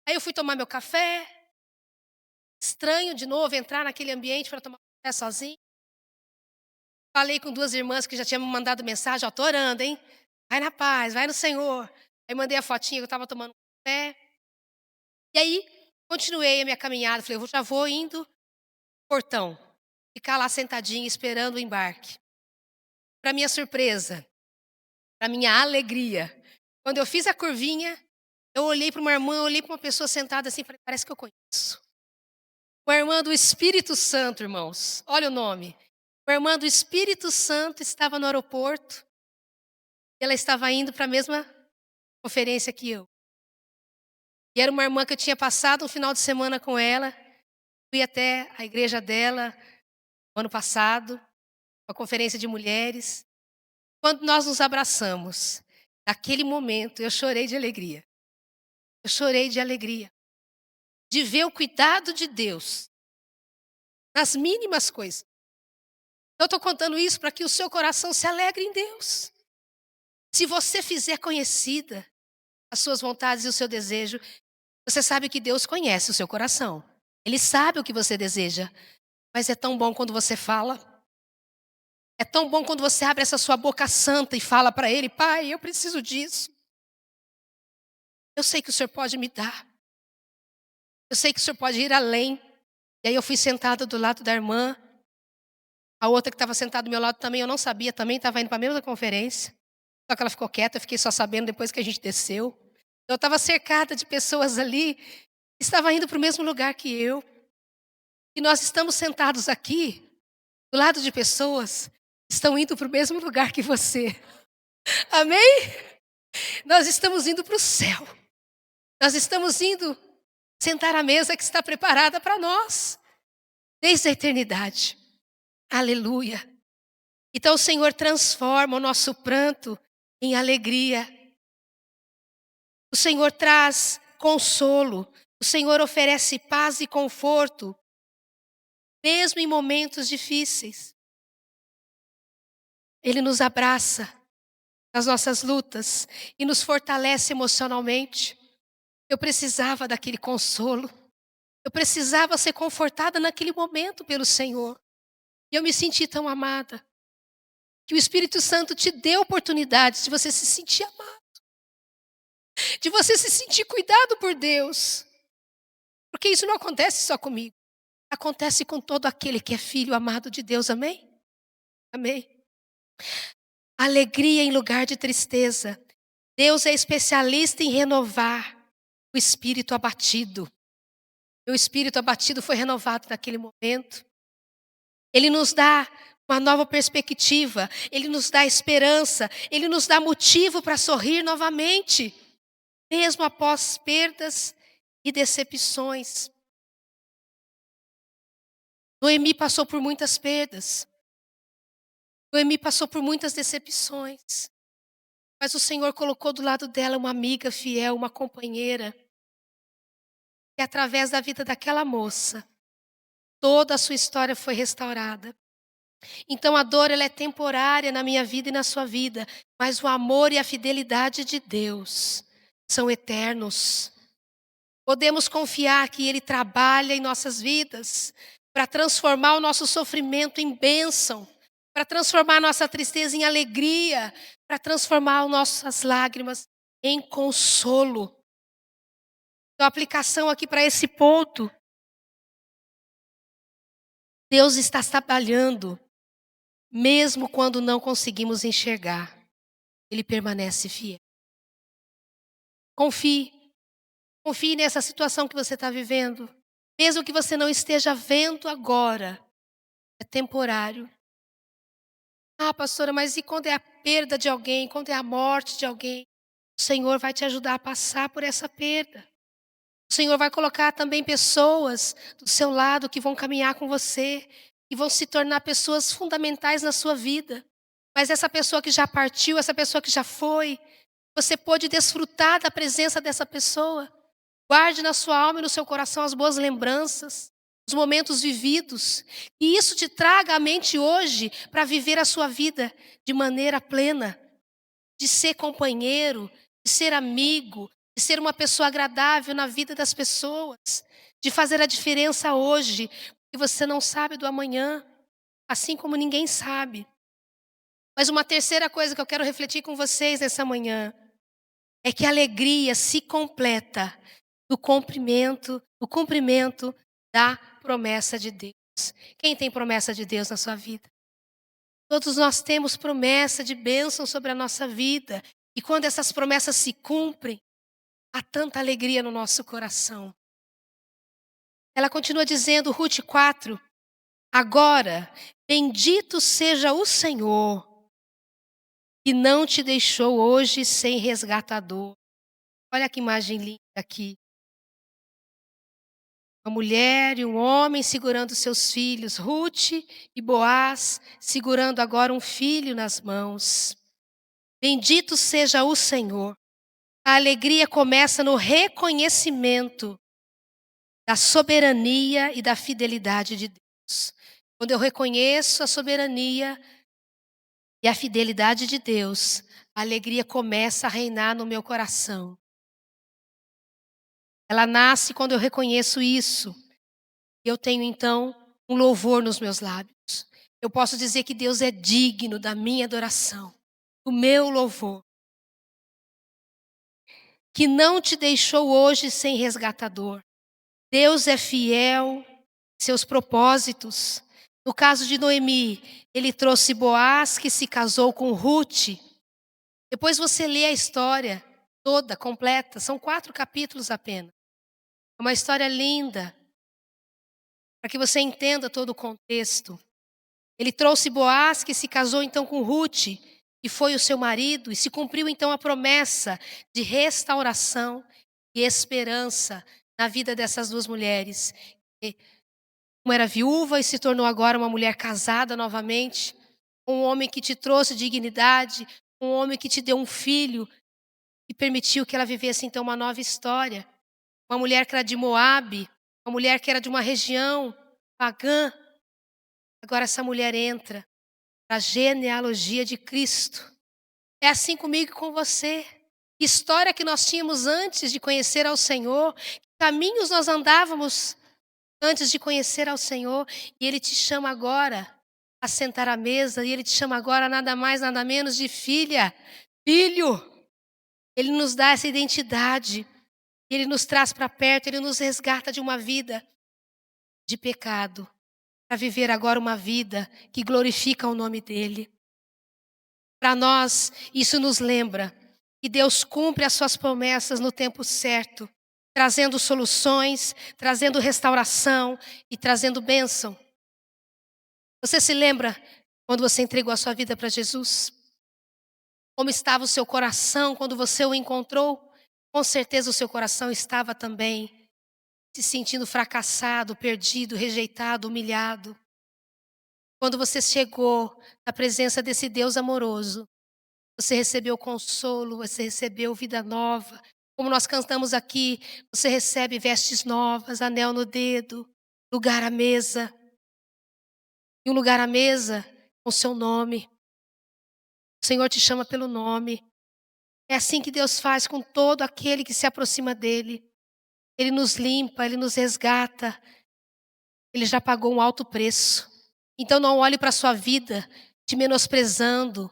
Aí eu fui tomar meu café, estranho de novo entrar naquele ambiente para tomar café sozinho. Falei com 2 irmãs que já tinham me mandado mensagem, ó, tô orando, hein? Vai na paz, vai no Senhor. Aí mandei a fotinha que eu estava tomando café. E aí, continuei a minha caminhada, falei, eu já vou indo no portão, ficar lá sentadinha esperando o embarque. Para minha surpresa, para minha alegria, quando eu fiz a curvinha, eu olhei para uma irmã, olhei para uma pessoa sentada assim, falei, parece que eu conheço. Uma irmã do Espírito Santo, irmãos, olha o nome. Uma irmã do Espírito Santo estava no aeroporto, e ela estava indo para a mesma conferência que eu. E era uma irmã que eu tinha passado um final de semana com ela, fui até a igreja dela no ano passado, uma conferência de mulheres. Quando nós nos abraçamos, naquele momento eu chorei de alegria. Eu chorei de alegria. De ver o cuidado de Deus nas mínimas coisas. Eu estou contando isso para que o seu coração se alegre em Deus. Se você fizer conhecida as suas vontades e o seu desejo, você sabe que Deus conhece o seu coração. Ele sabe o que você deseja. Mas é tão bom quando você fala. É tão bom quando você abre essa sua boca santa e fala para Ele, Pai, eu preciso disso. Eu sei que o Senhor pode me dar. Eu sei que o Senhor pode ir além. E aí eu fui sentada do lado da irmã. A outra que estava sentada do meu lado também, eu não sabia, também estava indo para a mesma conferência. Só que ela ficou quieta, eu fiquei só sabendo depois que a gente desceu. Eu estava cercada de pessoas ali, que estavam indo para o mesmo lugar que eu. E nós estamos sentados aqui, do lado de pessoas que estão indo para o mesmo lugar que você. Amém? Nós estamos indo para o céu. Nós estamos indo sentar à mesa que está preparada para nós, desde a eternidade. Aleluia. Então o Senhor transforma o nosso pranto em alegria. O Senhor traz consolo. O Senhor oferece paz e conforto, mesmo em momentos difíceis. Ele nos abraça nas nossas lutas e nos fortalece emocionalmente. Eu precisava daquele consolo. Eu precisava ser confortada naquele momento pelo Senhor. E eu me senti tão amada. Que o Espírito Santo te dê oportunidade de você se sentir amado. De você se sentir cuidado por Deus. Porque isso não acontece só comigo. Acontece com todo aquele que é filho amado de Deus, amém? Amém. Alegria em lugar de tristeza. Deus é especialista em renovar o espírito abatido. Meu espírito abatido foi renovado naquele momento. Ele nos dá uma nova perspectiva, Ele nos dá esperança, Ele nos dá motivo para sorrir novamente, mesmo após perdas e decepções. Noemi passou por muitas perdas, Noemi passou por muitas decepções, mas o Senhor colocou do lado dela uma amiga fiel, uma companheira, e através da vida daquela moça, toda a sua história foi restaurada. Então a dor ela é temporária na minha vida e na sua vida, mas o amor e a fidelidade de Deus são eternos. Podemos confiar que Ele trabalha em nossas vidas para transformar o nosso sofrimento em bênção, para transformar a nossa tristeza em alegria, para transformar as nossas lágrimas em consolo. Então a aplicação aqui para esse ponto, Deus está trabalhando. Mesmo quando não conseguimos enxergar, Ele permanece fiel. Confie. Confie nessa situação que você está vivendo. Mesmo que você não esteja vendo agora, é temporário. Ah, pastora, mas e quando é a perda de alguém, quando é a morte de alguém? O Senhor vai te ajudar a passar por essa perda. O Senhor vai colocar também pessoas do seu lado que vão caminhar com você e vão se tornar pessoas fundamentais na sua vida. Mas essa pessoa que já partiu, essa pessoa que já foi, você pode desfrutar da presença dessa pessoa. Guarde na sua alma e no seu coração as boas lembranças, os momentos vividos. E isso te traga à mente hoje para viver a sua vida de maneira plena. De ser companheiro, de ser amigo, de ser uma pessoa agradável na vida das pessoas. De fazer a diferença hoje, porque você não sabe do amanhã, assim como ninguém sabe. Mas uma terceira coisa que eu quero refletir com vocês nessa manhã é que a alegria se completa no cumprimento da promessa de Deus. Quem tem promessa de Deus na sua vida? Todos nós temos promessa de bênção sobre a nossa vida. E quando essas promessas se cumprem, há tanta alegria no nosso coração. Ela continua dizendo, Ruth 4, agora, bendito seja o Senhor, que não te deixou hoje sem resgatador. Olha que imagem linda aqui. Uma mulher e um homem segurando seus filhos, Ruth e Boaz segurando agora um filho nas mãos. Bendito seja o Senhor. A alegria começa no reconhecimento da soberania e da fidelidade de Deus. Quando eu reconheço a soberania e a fidelidade de Deus, a alegria começa a reinar no meu coração. Ela nasce quando eu reconheço isso. Eu tenho então um louvor nos meus lábios. Eu posso dizer que Deus é digno da minha adoração, do meu louvor. Que não te deixou hoje sem resgatador. Deus é fiel, seus propósitos. No caso de Noemi, ele trouxe Boaz, que se casou com Ruth. Depois você lê a história toda, completa. São 4 capítulos apenas. É uma história linda, para que você entenda todo o contexto. Ele trouxe Boaz, que se casou então com Ruth, e foi o seu marido, e se cumpriu então a promessa de restauração e esperança na vida dessas duas mulheres. Uma era viúva e se tornou agora uma mulher casada novamente, um homem que te trouxe dignidade, um homem que te deu um filho e permitiu que ela vivesse então uma nova história. Uma mulher que era de Moabe, uma mulher que era de uma região pagã. Agora essa mulher entra para a genealogia de Cristo. É assim comigo e com você. Que história que nós tínhamos antes de conhecer ao Senhor, que caminhos nós andávamos antes de conhecer ao Senhor, e Ele te chama agora a sentar à mesa, e Ele te chama agora nada mais, nada menos de filha, filho. Ele nos dá essa identidade, Ele nos traz para perto, Ele nos resgata de uma vida de pecado, para viver agora uma vida que glorifica o nome dEle. Para nós, isso nos lembra que Deus cumpre as suas promessas no tempo certo, trazendo soluções, trazendo restauração e trazendo bênção. Você se lembra quando você entregou a sua vida para Jesus? Como estava o seu coração quando você o encontrou? Com certeza o seu coração estava também se sentindo fracassado, perdido, rejeitado, humilhado. Quando você chegou na presença desse Deus amoroso, você recebeu consolo, você recebeu vida nova. Como nós cantamos aqui, você recebe vestes novas, anel no dedo, lugar à mesa. E um lugar à mesa com seu nome. O Senhor te chama pelo nome. É assim que Deus faz com todo aquele que se aproxima dEle. Ele nos limpa, Ele nos resgata. Ele já pagou um alto preço. Então não olhe para a sua vida te menosprezando,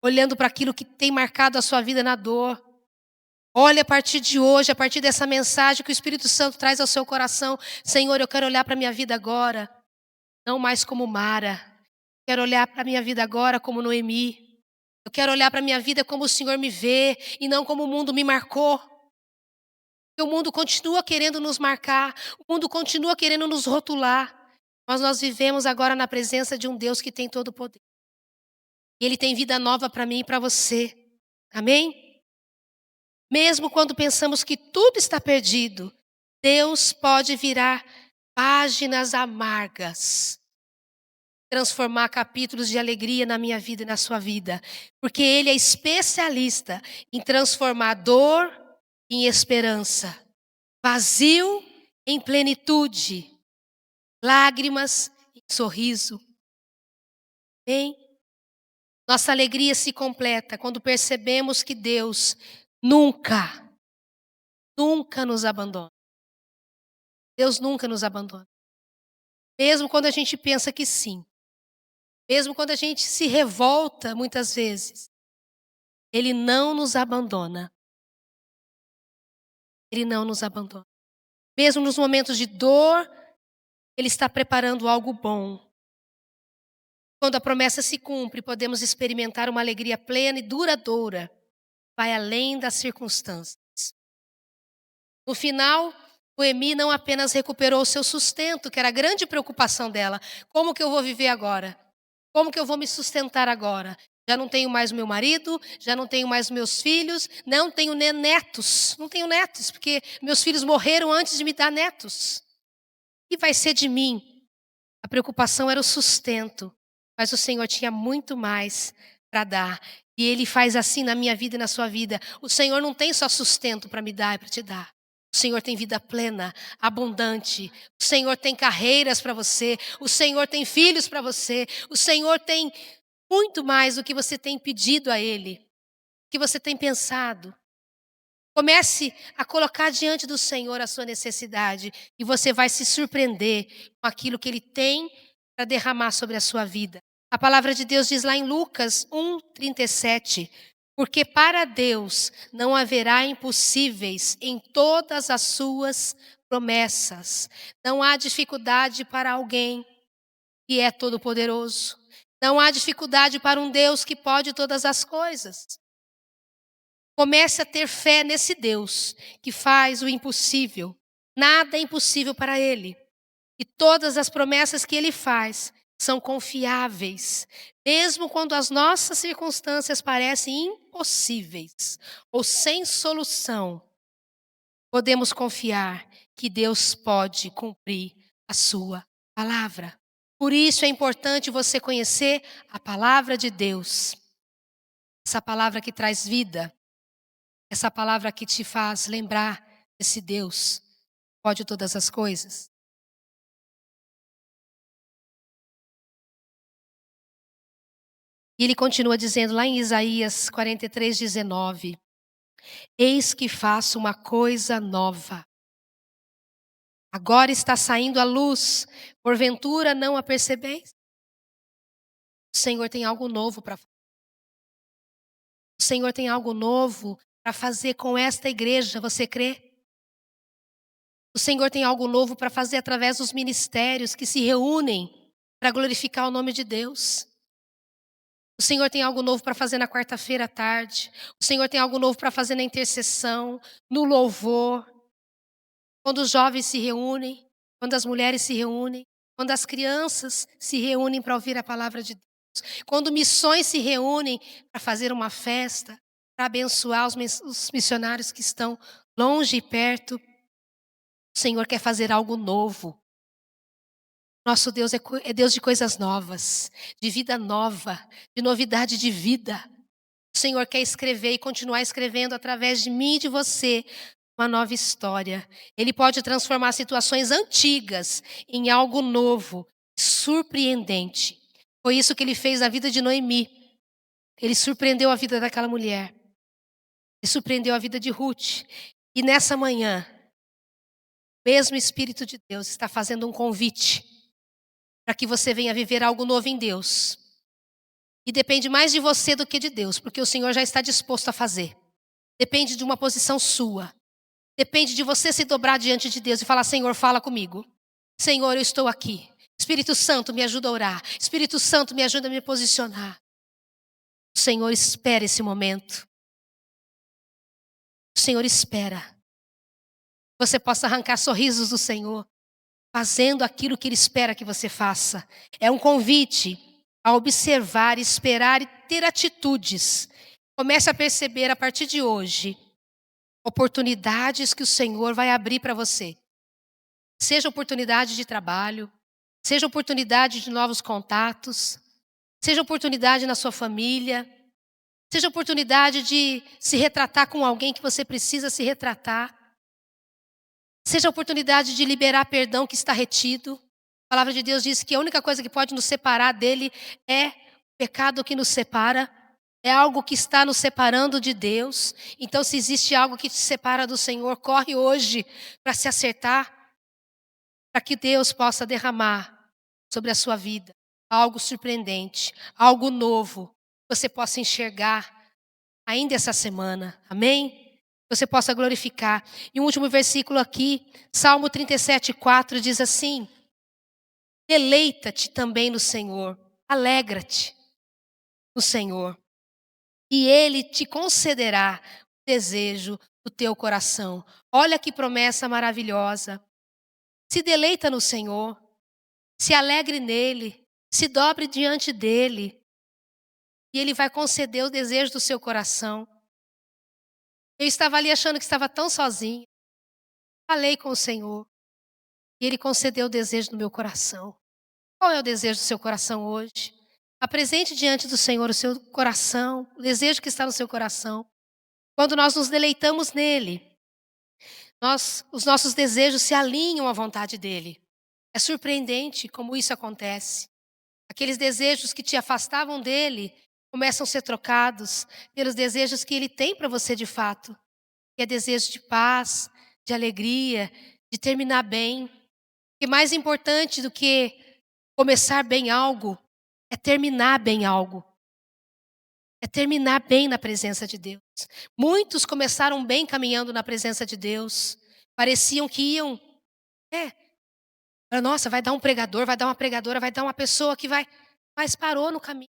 olhando para aquilo que tem marcado a sua vida na dor. Olhe a partir de hoje, a partir dessa mensagem que o Espírito Santo traz ao seu coração. Senhor, eu quero olhar para a minha vida agora, não mais como Mara. Quero olhar para a minha vida agora como Noemi. Eu quero olhar para a minha vida como o Senhor me vê e não como o mundo me marcou. Porque o mundo continua querendo nos marcar, o mundo continua querendo nos rotular. Mas nós vivemos agora na presença de um Deus que tem todo o poder. E Ele tem vida nova para mim e para você. Amém? Mesmo quando pensamos que tudo está perdido, Deus pode virar páginas amargas, transformar capítulos de alegria na minha vida e na sua vida. Porque Ele é especialista em transformar dor em esperança, vazio em plenitude, lágrimas em sorriso. Bem, nossa alegria se completa quando percebemos que Deus nunca nos abandona. Deus nunca nos abandona. Mesmo quando a gente pensa que sim. Mesmo quando a gente se revolta muitas vezes. Ele não nos abandona. Ele não nos abandona. Mesmo nos momentos de dor, Ele está preparando algo bom. Quando a promessa se cumpre, podemos experimentar uma alegria plena e duradoura. Vai além das circunstâncias. No final, Noemi não apenas recuperou o seu sustento, que era a grande preocupação dela. Como que eu vou viver agora? Como que eu vou me sustentar agora? Já não tenho mais o meu marido, já não tenho mais meus filhos, não tenho nem netos. Não tenho netos, porque meus filhos morreram antes de me dar netos. O que vai ser de mim? A preocupação era o sustento, mas o Senhor tinha muito mais para dar. E Ele faz assim na minha vida e na sua vida. O Senhor não tem só sustento para me dar e para te dar. O Senhor tem vida plena, abundante. O Senhor tem carreiras para você. O Senhor tem filhos para você. O Senhor tem muito mais do que você tem pedido a Ele, o que você tem pensado. Comece a colocar diante do Senhor a sua necessidade e você vai se surpreender com aquilo que Ele tem para derramar sobre a sua vida. A palavra de Deus diz lá em Lucas 1:37, porque para Deus não haverá impossíveis em todas as suas promessas. Não há dificuldade para alguém que é todo-poderoso. Não há dificuldade para um Deus que pode todas as coisas. Comece a ter fé nesse Deus que faz o impossível. Nada é impossível para Ele. E todas as promessas que Ele faz são confiáveis, mesmo quando as nossas circunstâncias parecem impossíveis ou sem solução. Podemos confiar que Deus pode cumprir a sua palavra. Por isso é importante você conhecer a palavra de Deus. Essa palavra que traz vida. Essa palavra que te faz lembrar desse Deus que pode todas as coisas. E ele continua dizendo lá em Isaías 43:19. Eis que faço uma coisa nova. Agora está saindo a luz, porventura não a percebeis? O Senhor tem algo novo para fazer. O Senhor tem algo novo para fazer com esta igreja, você crê? O Senhor tem algo novo para fazer através dos ministérios que se reúnem para glorificar o nome de Deus. O Senhor tem algo novo para fazer na quarta-feira à tarde. O Senhor tem algo novo para fazer na intercessão, no louvor. Quando os jovens se reúnem, quando as mulheres se reúnem, quando as crianças se reúnem para ouvir a palavra de Deus, quando missões se reúnem para fazer uma festa, para abençoar os missionários que estão longe e perto, o Senhor quer fazer algo novo. Nosso Deus é Deus de coisas novas, de vida nova, de novidade de vida. O Senhor quer escrever e continuar escrevendo através de mim e de você uma nova história. Ele pode transformar situações antigas em algo novo, surpreendente. Foi isso que ele fez na vida de Noemi. Ele surpreendeu a vida daquela mulher. Ele surpreendeu a vida de Ruth. E nessa manhã, o mesmo Espírito de Deus está fazendo um convite para que você venha viver algo novo em Deus. E depende mais de você do que de Deus, porque o Senhor já está disposto a fazer. Depende de uma posição sua. Depende de você se dobrar diante de Deus e falar: Senhor, fala comigo. Senhor, eu estou aqui. Espírito Santo, me ajuda a orar. Espírito Santo, me ajuda a me posicionar. O Senhor espera esse momento. O Senhor espera. Você possa arrancar sorrisos do Senhor, fazendo aquilo que Ele espera que você faça. É um convite a observar, esperar e ter atitudes. Comece a perceber a partir de hoje oportunidades que o Senhor vai abrir para você. Seja oportunidade de trabalho, seja oportunidade de novos contatos, seja oportunidade na sua família, seja oportunidade de se retratar com alguém que você precisa se retratar, seja oportunidade de liberar perdão que está retido. A palavra de Deus diz que a única coisa que pode nos separar dele é o pecado que nos separa. É algo que está nos separando de Deus. Então, se existe algo que te separa do Senhor, corre hoje para se acertar, para que Deus possa derramar sobre a sua vida algo surpreendente, algo novo, que você possa enxergar ainda essa semana. Amém? Você possa glorificar. E um último versículo aqui, Salmo 37:4 diz assim: deleita-te também no Senhor, alegra-te no Senhor, e Ele te concederá o desejo do teu coração. Olha que promessa maravilhosa. Se deleita no Senhor, se alegre nele, se dobre diante dele, e Ele vai conceder o desejo do seu coração. Eu estava ali achando que estava tão sozinha. Falei com o Senhor, e Ele concedeu o desejo do meu coração. Qual é o desejo do seu coração hoje? Apresente diante do Senhor o seu coração, o desejo que está no seu coração. Quando nós nos deleitamos nele, os nossos desejos se alinham à vontade dele. É surpreendente como isso acontece. Aqueles desejos que te afastavam dele começam a ser trocados pelos desejos que ele tem para você de fato. Que é desejo de paz, de alegria, de terminar bem. E mais importante do que começar bem algo, é terminar bem algo. É terminar bem na presença de Deus. Muitos começaram bem caminhando na presença de Deus. Pareciam que iam, nossa, vai dar um pregador, vai dar uma pregadora, vai dar uma pessoa que vai. Mas parou no caminho.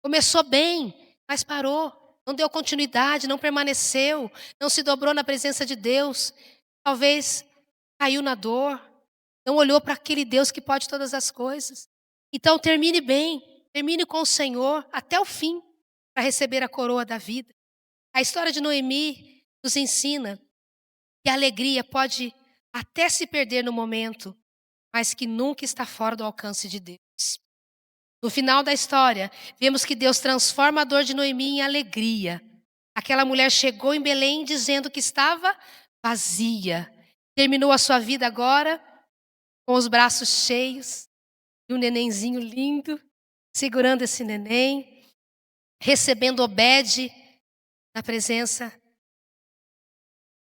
Começou bem, mas parou. Não deu continuidade, não permaneceu, não se dobrou na presença de Deus. Talvez caiu na dor, não olhou para aquele Deus que pode todas as coisas. Então termine bem, termine com o Senhor até o fim, para receber a coroa da vida. A história de Noemi nos ensina que a alegria pode até se perder no momento, mas que nunca está fora do alcance de Deus. No final da história, vemos que Deus transforma a dor de Noemi em alegria. Aquela mulher chegou em Belém dizendo que estava vazia. Terminou a sua vida agora com os braços cheios e um nenenzinho lindo, segurando esse neném, recebendo Obed na presença,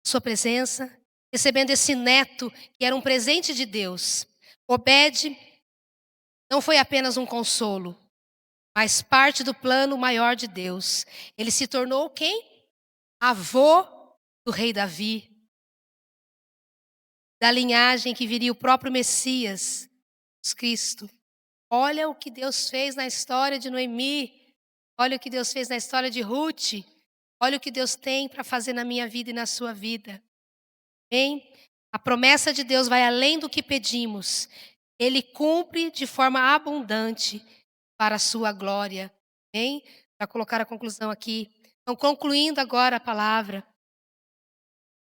sua presença, recebendo esse neto que era um presente de Deus. Obed não foi apenas um consolo, mas parte do plano maior de Deus. Ele se tornou quem? Avô do rei Davi, da linhagem que viria o próprio Messias, Jesus Cristo. Olha o que Deus fez na história de Noemi. Olha o que Deus fez na história de Ruth. Olha o que Deus tem para fazer na minha vida e na sua vida. Amém? A promessa de Deus vai além do que pedimos. Ele cumpre de forma abundante para a sua glória. Amém? Para colocar a conclusão aqui. Então, concluindo agora a palavra.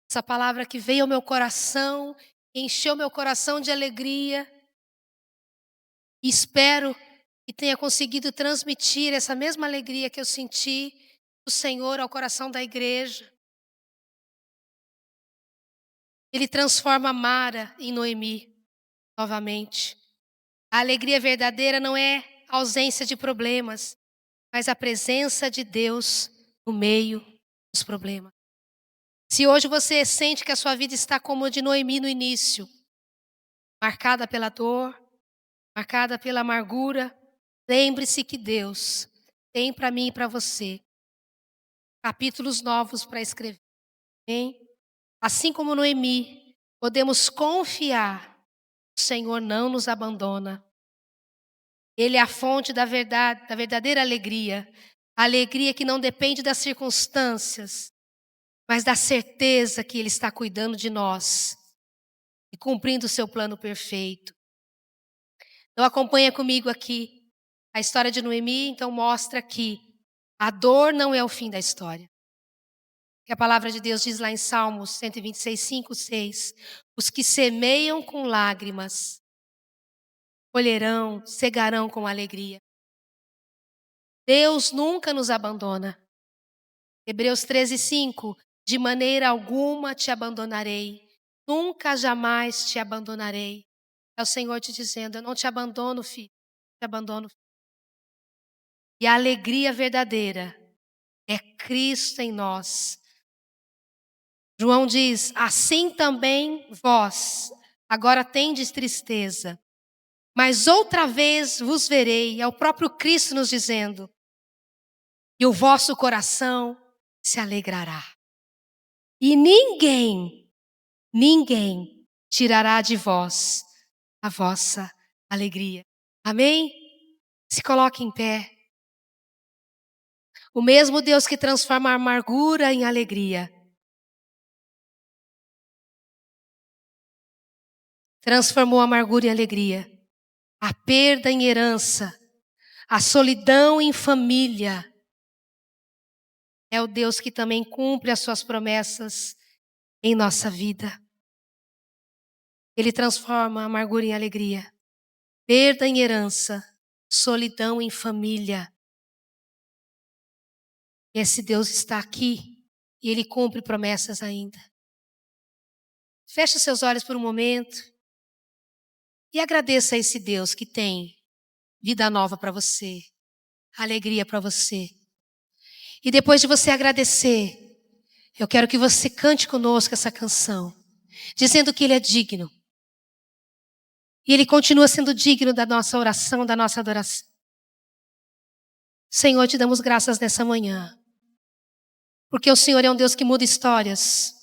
Essa palavra que veio ao meu coração, encheu meu coração de alegria. E espero que tenha conseguido transmitir essa mesma alegria que eu senti do Senhor ao coração da igreja. Ele transforma Mara em Noemi novamente. A alegria verdadeira não é a ausência de problemas, mas a presença de Deus no meio dos problemas. Se hoje você sente que a sua vida está como a de Noemi no início, marcada pela dor, marcada pela amargura, lembre-se que Deus tem para mim e para você capítulos novos para escrever. Amém? Assim como Noemi, podemos confiar que o Senhor não nos abandona. Ele é a fonte da verdade, da verdadeira alegria. A alegria que não depende das circunstâncias, mas da certeza que Ele está cuidando de nós e cumprindo o seu plano perfeito. Então acompanha comigo aqui. A história de Noemi, então, mostra que a dor não é o fim da história. Que a palavra de Deus diz lá em Salmos 126, 5, 6. Os que semeiam com lágrimas, colherão, cegarão com alegria. Deus nunca nos abandona. Hebreus 13, 5. De maneira alguma te abandonarei. Nunca, jamais te abandonarei. É o Senhor te dizendo, eu não te abandono, filho. Não te abandono. E a alegria verdadeira é Cristo em nós. João diz, assim também vós, agora tendes tristeza, mas outra vez vos verei, é o próprio Cristo nos dizendo, e o vosso coração se alegrará. E ninguém tirará de vós a vossa alegria. Amém? Se coloque em pé. O mesmo Deus que transforma a amargura em alegria, transformou a amargura em alegria, a perda em herança, a solidão em família. É o Deus que também cumpre as suas promessas em nossa vida. Ele transforma a amargura em alegria, perda em herança, solidão em família. Esse Deus está aqui e Ele cumpre promessas ainda. Feche os seus olhos por um momento e agradeça a esse Deus que tem vida nova para você, alegria para você. E depois de você agradecer, eu quero que você cante conosco essa canção, dizendo que Ele é digno. E Ele continua sendo digno da nossa oração, da nossa adoração. Senhor, te damos graças nessa manhã, porque o Senhor é um Deus que muda histórias.